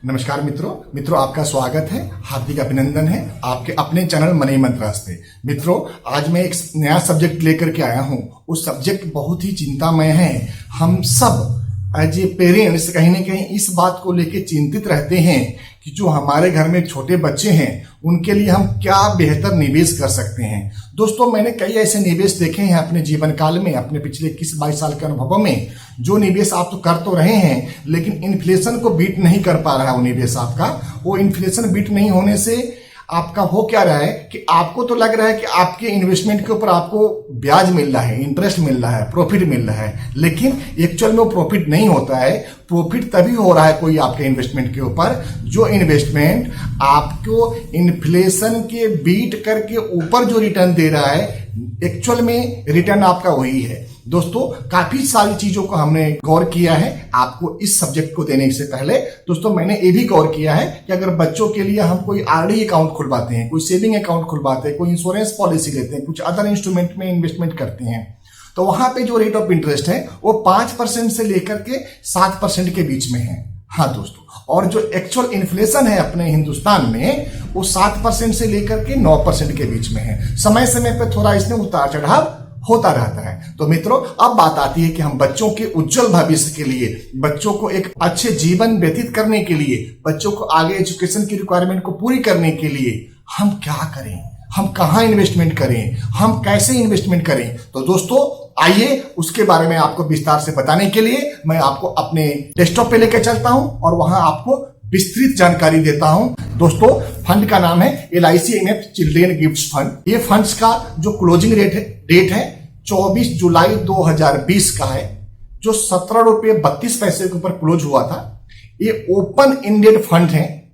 नमस्कार मित्रों आपका स्वागत है, हार्दिक अभिनंदन है आपके अपने चैनल मनी मंत्रास पे। मित्रों, आज मैं एक नया सब्जेक्ट लेकर के आया हूँ। वो सब्जेक्ट बहुत ही चिंतामय है। हम सब एज ए पेरेंट्स कहीं ना कहीं इस बात को लेकर चिंतित रहते हैं कि जो हमारे घर में छोटे बच्चे हैं उनके लिए हम क्या बेहतर निवेश कर सकते हैं। दोस्तों, मैंने कई ऐसे निवेश देखे हैं अपने जीवन काल में, अपने पिछले 21-22 साल के अनुभवों में। जो निवेश आप तो कर तो रहे हैं, लेकिन इन्फ्लेशन को बीट नहीं कर पा रहा है वो निवेश आपका। वो इन्फ्लेशन बीट नहीं होने से आपका हो क्या रहा है कि आपको तो लग रहा है कि आपके इन्वेस्टमेंट के ऊपर आपको ब्याज मिल रहा है, इंटरेस्ट मिल रहा है, प्रॉफिट मिल रहा है, लेकिन एक्चुअल में वो प्रॉफिट नहीं होता है। प्रॉफिट तभी हो रहा है कोई आपके इन्वेस्टमेंट के ऊपर जो इन्वेस्टमेंट आपको इन्फ्लेशन के बीट करके ऊपर जो रिटर्न दे रहा है, एक्चुअल में रिटर्न आपका वही है। दोस्तों, काफी सारी चीजों को हमने गौर किया है आपको इस सब्जेक्ट को देने से पहले। दोस्तों, मैंने ये भी गौर किया है कि अगर बच्चों के लिए हम कोई आरडी अकाउंट खुलवाते हैं, कोई सेविंग अकाउंट खुलवाते हैं, कोई इंश्योरेंस पॉलिसी लेते हैं, कुछ अदर इंस्ट्रूमेंट में इन्वेस्टमेंट करते हैं, तो वहां पे जो रेट ऑफ इंटरेस्ट है वो 5% से लेकर के 7% के बीच में है। हाँ दोस्तों, और जो एक्चुअल इन्फ्लेशन है अपने हिंदुस्तान में वो 7% से लेकर के 9% के बीच में है। समय समय पर थोड़ा इसमें उतार चढ़ाव होता रहता है। तो मित्रों, अब बात आती है कि हम बच्चों के उज्जवल भविष्य के लिए, बच्चों को एक अच्छे जीवन व्यतीत करने के लिए, बच्चों को आगे एजुकेशन की रिक्वायरमेंट को पूरी करने के लिए हम क्या करें, हम कहाँ इन्वेस्टमेंट करें, हम कैसे इन्वेस्टमेंट करें। तो दोस्तों, आइए उसके बारे में आपको विस्तार से बताने के लिए मैं आपको अपने डेस्कटॉप पे लेकर चलता हूं और वहां आपको विस्तृत जानकारी देता हूं। दोस्तों, फंड का नाम है LIC चिल्ड्रेन गिफ्ट्स फंड। ये फंड्स का जो क्लोजिंग डेट है 24 जुलाई 2020 का है, जो 17 रुपये 32 पैसे के ऊपर क्लोज हुआ था। ये ओपन एंडेड फंड है।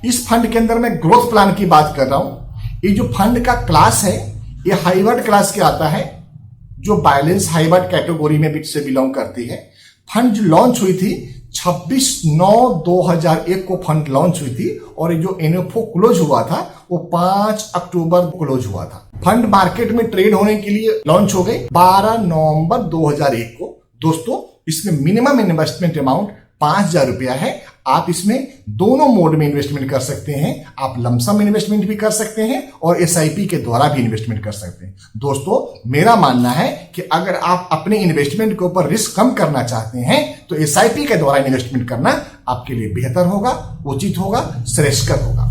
इस फंड के अंदर मैं ग्रोथ प्लान की बात कर रहा हूं। ये जो फंड का क्लास है ये हाईवर्ड क्लास के आता है, जो बैलेंस हाईवर्ड कैटेगरी में से बिलोंग करती है। फंड जो लॉन्च हुई थी 26/9/2001 को फंड लॉन्च हुई थी और ये जो NFO क्लोज हुआ था वो 5 अक्टूबर क्लोज हुआ था। फंड मार्केट में ट्रेड होने के लिए लॉन्च हो गई 12 नवंबर 2001 को। दोस्तों, इसमें मिनिमम इन्वेस्टमेंट अमाउंट 5,000 रुपया है। आप इसमें दोनों मोड में इन्वेस्टमेंट कर सकते हैं। आप लमसम इन्वेस्टमेंट भी कर सकते हैं और SIP के द्वारा भी इन्वेस्टमेंट कर सकते हैं। दोस्तों, मेरा मानना है कि अगर आप अपने इन्वेस्टमेंट के ऊपर रिस्क कम करना चाहते हैं तो SIP के द्वारा इन्वेस्टमेंट करना आपके लिए बेहतर होगा, उचित होगा, श्रेष्ठकर होगा।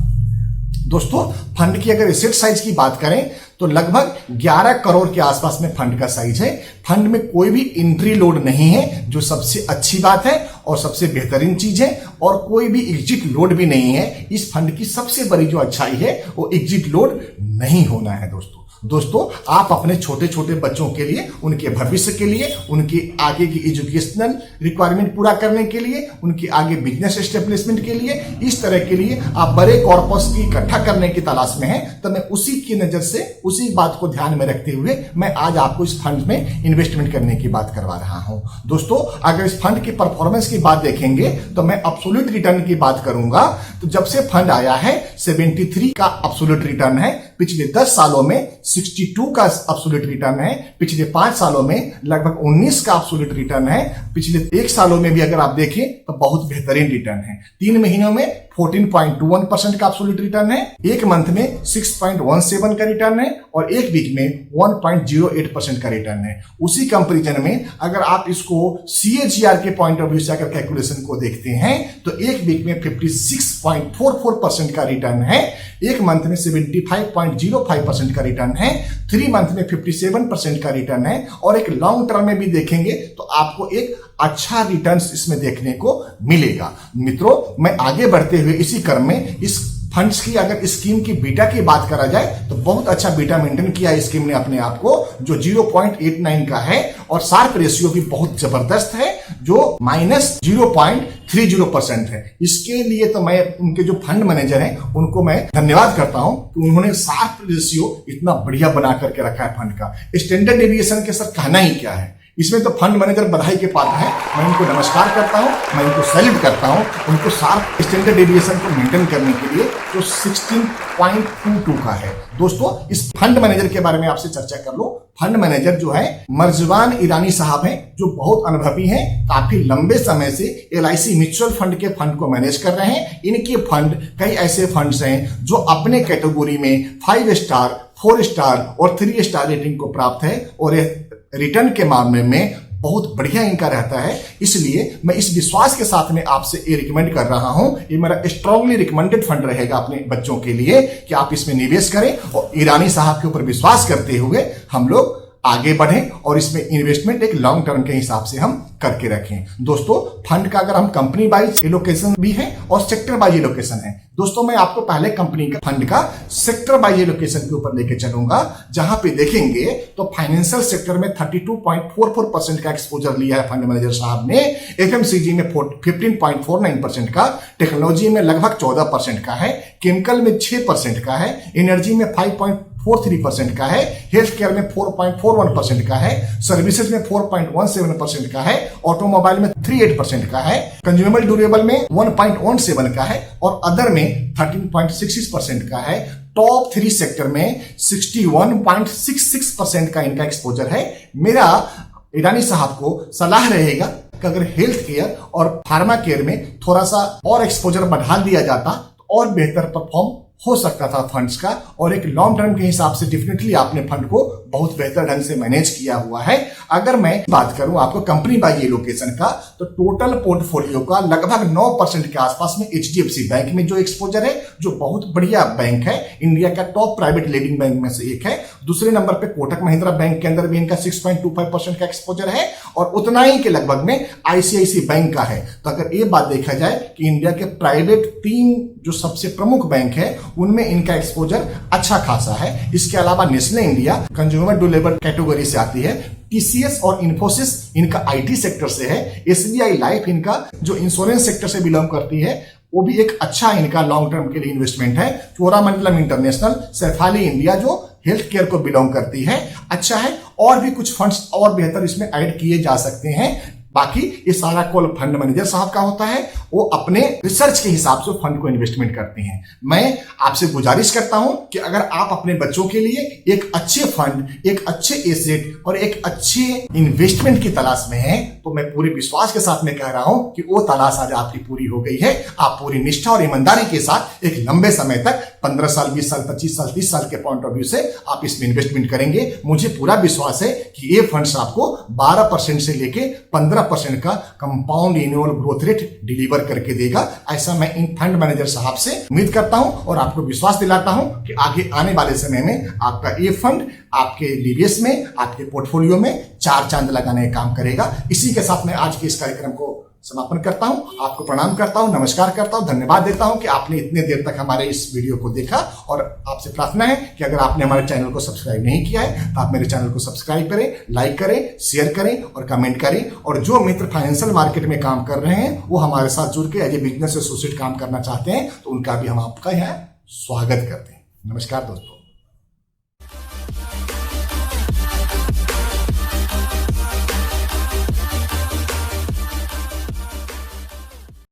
दोस्तों, फंड की अगर एसेट साइज की बात करें तो लगभग 11 करोड़ के आसपास में फंड का साइज है। फंड में कोई भी एंट्री लोड नहीं है, जो सबसे अच्छी बात है और सबसे बेहतरीन चीज है, और कोई भी एग्जिट लोड भी नहीं है। इस फंड की सबसे बड़ी जो अच्छाई है वो एग्जिट लोड नहीं होना है। दोस्तों, आप अपने छोटे छोटे बच्चों के लिए, उनके भविष्य के लिए, उनके आगे की एजुकेशनल रिक्वायरमेंट पूरा करने के लिए, उनके आगे बिजनेस एस्टेब्लिशमेंट के लिए, इस तरह के लिए आप बड़े कॉर्पस की इकट्ठा करने की तलाश में हैं, तो मैं उसी की नजर से, उसी बात को ध्यान में रखते हुए मैं आज आपको इस फंड में इन्वेस्टमेंट करने की बात करवा रहा हूं। दोस्तों, अगर इस फंड की परफॉर्मेंस की बात देखेंगे तो मैं एब्सोल्यूट रिटर्न की बात करूंगा। तो जब से फंड आया है 73 का एब्सोल्यूट रिटर्न है। पिछले 10 सालों में 62 का एब्सोल्यूट रिटर्न है। पिछले 5 सालों में लगभग 19 का एब्सोल्यूट रिटर्न है। पिछले 1 सालों में भी अगर आप देखें तो बहुत बेहतरीन रिटर्न है। 3 महीनों में 14.21% का एब्सोल्यूट रिटर्न है। 1 मंथ में 6.17 का रिटर्न है और 1 वीक में 1.08% का रिटर्न है। उसी कंपैरिजन में अगर आप इसको CAGR के पॉइंट ऑफ व्यू से अगर कैलकुलेशन को देखते हैं तो 1 वीक में 56.44% का रिटर्न है। 1 मंथ में 75.05% का रिटर्न है। 3 मंथ में 57% का रिटर्न है। और एक लॉन्ग टर्म में भी देखेंगे तो आपको एक अच्छा रिटर्न्स इसमें देखने को मिलेगा। मित्रों, मैं आगे बढ़ते हुए इसी क्रम में इस फंड्स की अगर स्कीम की बीटा की बात करा जाए तो बहुत अच्छा बीटा मेंटेन किया है स्कीम ने अपने आप को, जो 0.89 का है, और शार्प रेशियो भी बहुत जबरदस्त है जो -0.30% है। इसके लिए तो मैं उनके जो फंड मैनेजर हैं उनको मैं धन्यवाद करता हूं कि उन्होंने शार्प रेशियो इतना बढ़िया बना करके रखा है फंड का। स्टैंडर्ड डेविएशन के सर कहना ही क्या है। इसमें तो फंड मैनेजर बधाई के पात्र हैं। मैं उनको नमस्कार करता हूं, मैं उनको सैल्यूट करता हूं। उनको शार्प स्टैंडर्ड डेविएशन को मेंटेन करने के लिए जो 16.22 का है। दोस्तों, इस फंड मैनेजर के बारे में आपसे चर्चा कर लो। फंड मैनेजर जो है मर्जवान ईरानी साहब हैं, जो बहुत अनुभवी हैं, काफी लंबे समय से LIC म्यूचुअल फंड के फंड को मैनेज कर रहे हैं। इनके फंड कई ऐसे फंड्स हैं जो अपने कैटेगरी में 5 स्टार, 4 स्टार और 3 स्टार रेटिंग को प्राप्त है और रिटर्न के मामले में बहुत बढ़िया इनका रहता है। इसलिए मैं इस विश्वास के साथ में आपसे ये रिकमेंड कर रहा हूं, ये मेरा स्ट्रांगली रिकमेंडेड फंड रहेगा अपने बच्चों के लिए कि आप इसमें निवेश करें और ईरानी साहब के ऊपर विश्वास करते हुए हम लोग आगे बढ़ें और इसमें इन्वेस्टमेंट एक लॉन्ग टर्म के हिसाब से हम करके रखें। दोस्तों, फंड का अगर हम कंपनी वाइज एलोकेशन भी है और सेक्टर वाइज एलोकेशन है। दोस्तों, मैं आपको पहले कंपनी का फंड का सेक्टर वाइज एलोकेशन के ऊपर लेके चलूंगा, जहां पे देखेंगे तो फाइनेंशियल सेक्टर में 32.44% का एक्सपोजर लिया है फंड मैनेजर साहब ने। FMCG में 15.49% का, टेक्नोलॉजी में लगभग 14% का है, केमिकल में 6% का है, एनर्जी में 5.43% का है, हेल्थ केयर में 4.41% का है, सर्विसेज में 4.17% का है, ऑटोमोबाइल में 38% का है, कंज्यूमेबल ड्यूरेबल में 1.17 का है और अदर में 13.66% का है। टॉप 3 सेक्टर में 61.66% का इनका एक्सपोजर है। मेरा ईरानी साहब को सलाह रहेगा कि अगर हेल्थ केयर और फार्मा केयर में थोड़ा सा और एक्सपोजर बढ़ा दिया जाता तो और बेहतर परफॉर्म हो सकता था फंड्स का, और एक लॉन्ग टर्म के हिसाब से डेफिनेटली आपने फंड को बहुत बेहतर ढंग से मैनेज किया हुआ है। अगर मैं बात करूं आपको कंपनी बाय एलोकेशन का, तो टोटल पोर्टफोलियो का लगभग 9% के आसपास में HDFC बैंक में जो एक्सपोजर है, जो बहुत बढ़िया बैंक है, इंडिया का टॉप प्राइवेट लीडिंग बैंक में से एक है। दूसरे नंबर पे कोटक महिंद्रा बैंक के अंदर भी इनका 6.25% का एक्सपोजर है और उतना ही के लगभग में ICICI बैंक का है। तो अगर ये बात देखा जाए कि इंडिया के प्राइवेट 3 जो सबसे प्रमुख बैंक है उनमें इनका एक्सपोजर अच्छा खासा है। इसके अलावा Nestle India consumer durable category से आती है, TCS और इन्फोसिस इनका IT सेक्टर से है, SBI लाइफ इनका जो इंश्योरेंस सेक्टर से बिलोंग करती है, वो भी एक अच्छा इनका लॉन्ग टर्म के लिए इन्वेस्टमेंट है। चोरामंडलम इंटरनेशनल, सैफाली इंडिया जो हेल्थ केयर को बिलोंग करती है, अच्छा है। और भी कुछ फंड्स और बेहतर इसमें ऐड किए जा सकते हैं। बाकी ये सारा कॉल फंड मैनेजर साहब का होता है, वो अपने रिसर्च के हिसाब से फंड को इन्वेस्टमेंट करते हैं। मैं आपसे गुजारिश करता हूं कि अगर आप अपने बच्चों के लिए एक अच्छे फंड, एक अच्छे एसेट और एक अच्छे इन्वेस्टमेंट की तलाश में हैं, तो मैं पूरे विश्वास के साथ में कह रहा हूं कि वो तलाश आज आपकी पूरी हो गई है। आप पूरी निष्ठा और ईमानदारी के साथ एक लंबे समय तक 15 साल, 20 साल, 25 साल, 30 साल के पॉइंट ऑफ व्यू से आप इसमें इन्वेस्टमेंट करेंगे। मुझे पूरा विश्वास है कि ये फंड्स आपको 12% से लेके 15% का compound annual growth rate deliver करके देगा। ऐसा मैं इन फंड मैनेजर साहब से उम्मीद करता हूं और आपको विश्वास दिलाता हूं कि आगे आने वाले समय में आपका ये फंड आपके निवेश में, आपके पोर्टफोलियो में 4 चांद लगाने का काम करेगा। इसी के साथ मैं आज के इस कार्यक्रम को समापन करता हूं। आपको प्रणाम करता हूं, नमस्कार करता हूं, धन्यवाद देता हूं कि आपने इतने देर तक हमारे इस वीडियो को देखा। और आपसे प्रार्थना है कि अगर आपने हमारे चैनल को सब्सक्राइब नहीं किया है तो आप मेरे चैनल को सब्सक्राइब करें, लाइक करें, शेयर करें और कमेंट करें। और जो मित्र फाइनेंशियल मार्केट में काम कर रहे हैं, वो हमारे साथ जुड़ के एज ए बिजनेस एसोसिएट काम करना चाहते हैं, तो उनका भी हम आपका यहाँ स्वागत करते हैं। नमस्कार दोस्तों।